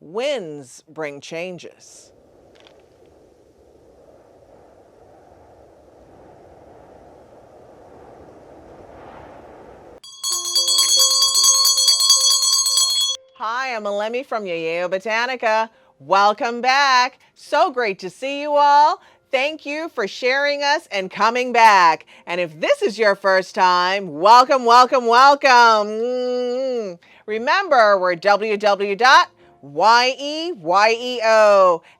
Winds bring changes. Hi, I'm Elemi from Yeyeo Botanica. Welcome back. So great to see you all. Thank you for sharing us and coming back. And if this is your first time, welcome, welcome, welcome. Remember, we're www.yeyeo,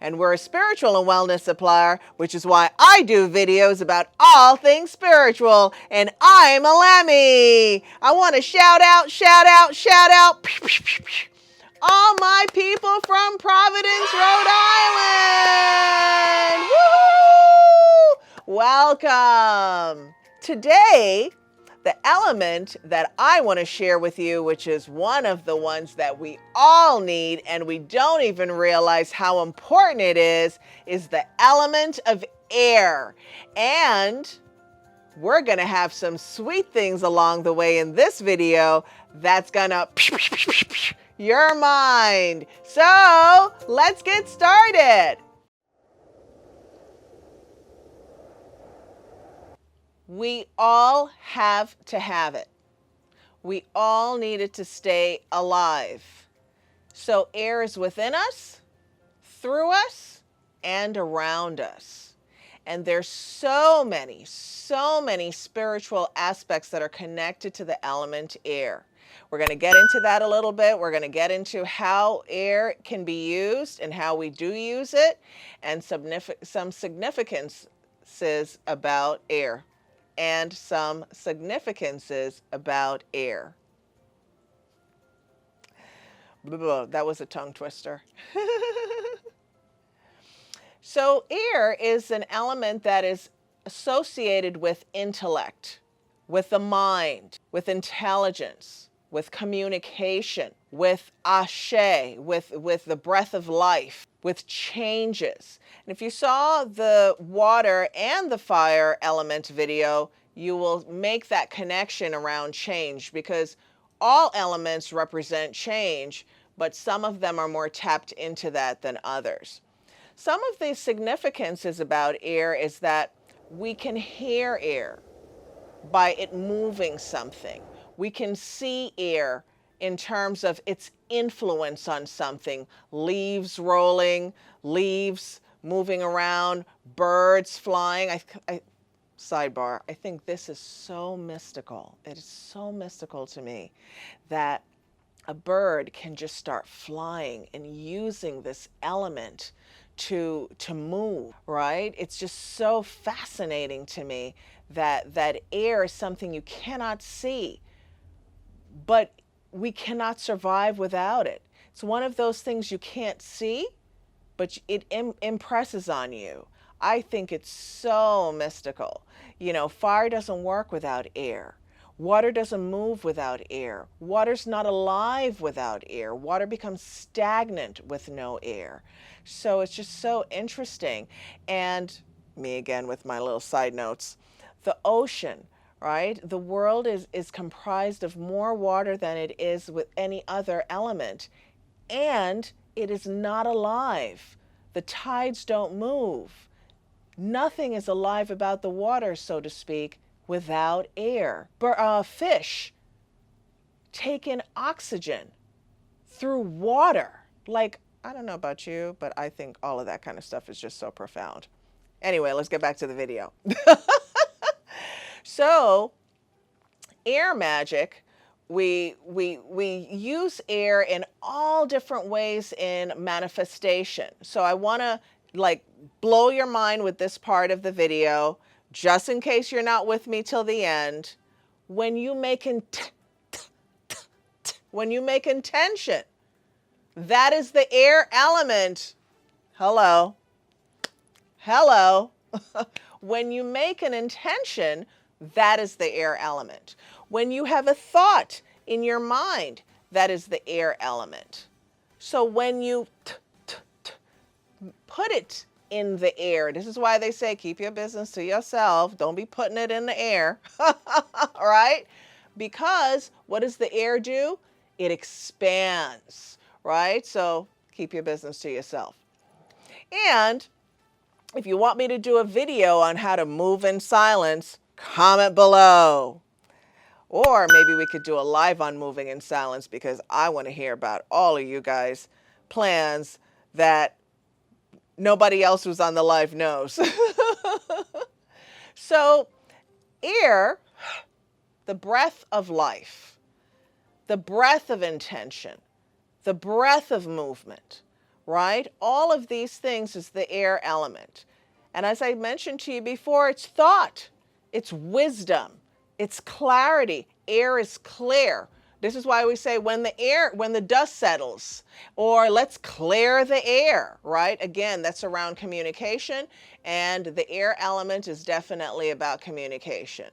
and we're a spiritual and wellness supplier, which is why I do videos about all things spiritual, and I'm Elemi. I want to shout out, all my people from Providence, Rhode Island. Woo! Welcome. Today, the element that I want to share with you, which is one of the ones that we all need and we don't even realize how important it is the element of air. And we're going to have some sweet things along the way in this video that's going to your mind. So let's get started. We all have to have it. We all need it to stay alive. So air is within us, through us, and around us. And there's so many spiritual aspects that are connected to the element air. We're going to get into that a little bit. We're going to get into how air can be used and how we do use it, and some significances about air. And some significances about air. That was a tongue twister. So air is an element that is associated with intellect, with the mind, with intelligence, with communication, with ashe, with the breath of life, with changes. And if you saw the water and the fire element video, you will make that connection around change, because all elements represent change, but some of them are more tapped into that than others. Some of the significances about air is that we can hear air by it moving something. We can see air in terms of its influence on something. Leaves rolling, leaves moving around, birds flying. Sidebar, I think this is so mystical. It is so mystical to me that a bird can just start flying and using this element to move, right? It's just so fascinating to me that air is something you cannot see, but we cannot survive without it. It's one of those things you can't see, but it impresses on you. I think it's so mystical. You know, fire doesn't work without air. Water doesn't move without air. Water's not alive without air. Water becomes stagnant with no air. So it's just so interesting. And me again with my little side notes. The ocean, right? The world is comprised of more water than it is with any other element. And it is not alive. The tides don't move. Nothing is alive about the water, so to speak, without air. Fish take in oxygen through water. Like, I don't know about you, but I think all of that kind of stuff is just so profound. Anyway, let's get back to the video. So, air magic, we use air in all different ways in manifestation. So I want to blow your mind with this part of the video, just in case you're not with me till the end. When you make intention, that is the air element. Hello. When you make an intention, that is the air element. When you have a thought in your mind, that is the air element. So when you put it in the air, this is why they say keep your business to yourself. Don't be putting it in the air. All right? Because what does the air do? It expands, right? So Keep your business to yourself. And if you want me to do a video on how to move in silence, comment below. Or maybe we could do a live on moving in silence, because I want to hear about all of you guys' plans that nobody else who's on the live knows. So air, the breath of life, the breath of intention, the breath of movement, right? All of these things is the air element. And as I mentioned to you before, it's thought, it's wisdom, it's clarity. Air is clear. This is why we say when the dust settles, or let's clear the air, right? Again, that's around communication, and the air element is definitely about communication.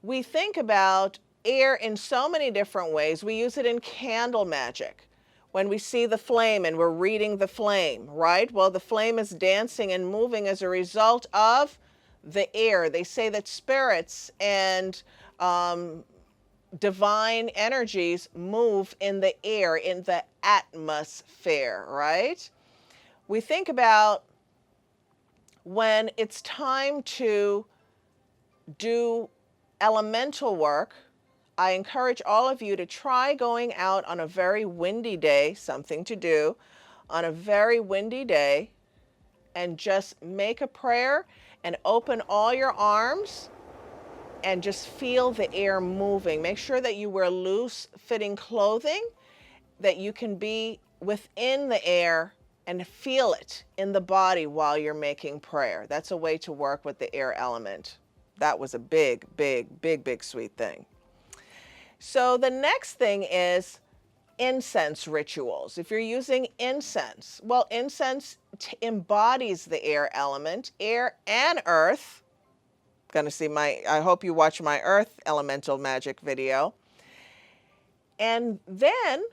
We think about air in so many different ways. We use it in candle magic. When we see the flame and we're reading the flame, right? Well, the flame is dancing and moving as a result of the air. They say that spirits and divine energies move in the air, in the atmosphere, right? We think about when it's time to do elemental work. I encourage all of you to try going out on a very windy day, something to do on a very windy day, and just make a prayer and open all your arms and just feel the air moving. Make sure that you wear loose fitting clothing, that you can be within the air and feel it in the body while you're making prayer. That's a way to work with the air element. That was a big, big, big, big sweet thing. So the next thing is incense rituals. If you're using incense, well, incense embodies the air element, air and earth. Gonna see I hope you watch my earth elemental magic video. And then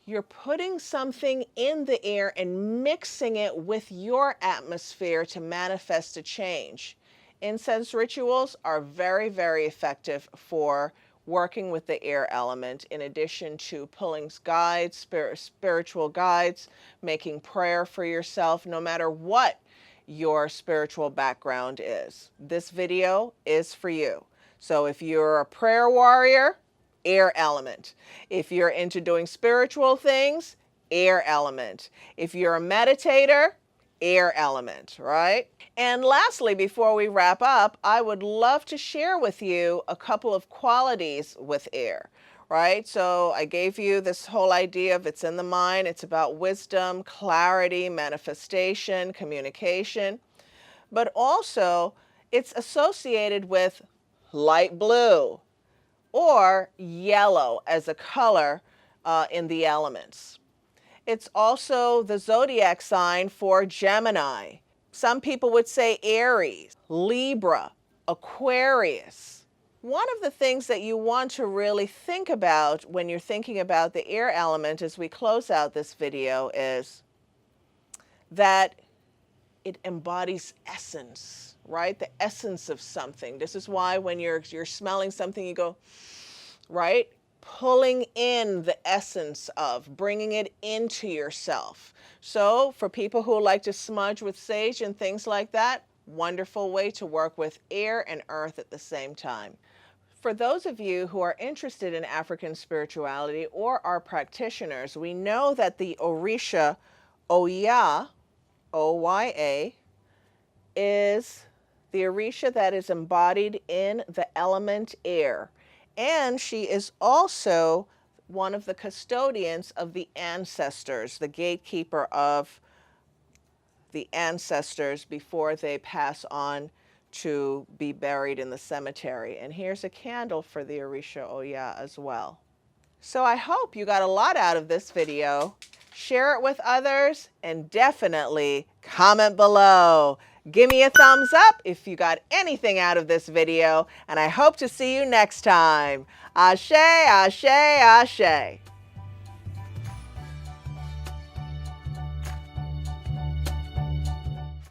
you're putting something in the air and mixing it with your atmosphere to manifest a change. Incense rituals are very, very effective for working with the air element, in addition to pulling guides, spiritual guides, making prayer for yourself, no matter what your spiritual background is. This video is for you. So if you're a prayer warrior, air element. If you're into doing spiritual things, air element. If you're a meditator, air element, right? And lastly, before we wrap up, I would love to share with you a couple of qualities with air, right? So I gave you this whole idea of it's in the mind. It's about wisdom, clarity, manifestation, communication, but also it's associated with light blue or yellow as a color in the elements. It's also the zodiac sign for Gemini. Some people would say Aries, Libra, Aquarius. One of the things that you want to really think about when you're thinking about the air element as we close out this video is that it embodies essence, right? The essence of something. This is why when you're smelling something, you go, right? Pulling in the essence of, bringing it into yourself. So for people who like to smudge with sage and things like that, wonderful way to work with air and earth at the same time. For those of you who are interested in African spirituality or are practitioners, we know that the Orisha Oya, O-Y-A, is the Orisha that is embodied in the element air. And she is also one of the custodians of the ancestors, the gatekeeper of the ancestors before they pass on to be buried in the cemetery. And here's a candle for the Orisha Oya as well. So I hope you got a lot out of this video. Share it with others and definitely comment below. Give me a thumbs up if you got anything out of this video, and I hope to see you next time. Ashe, ashe, ashe.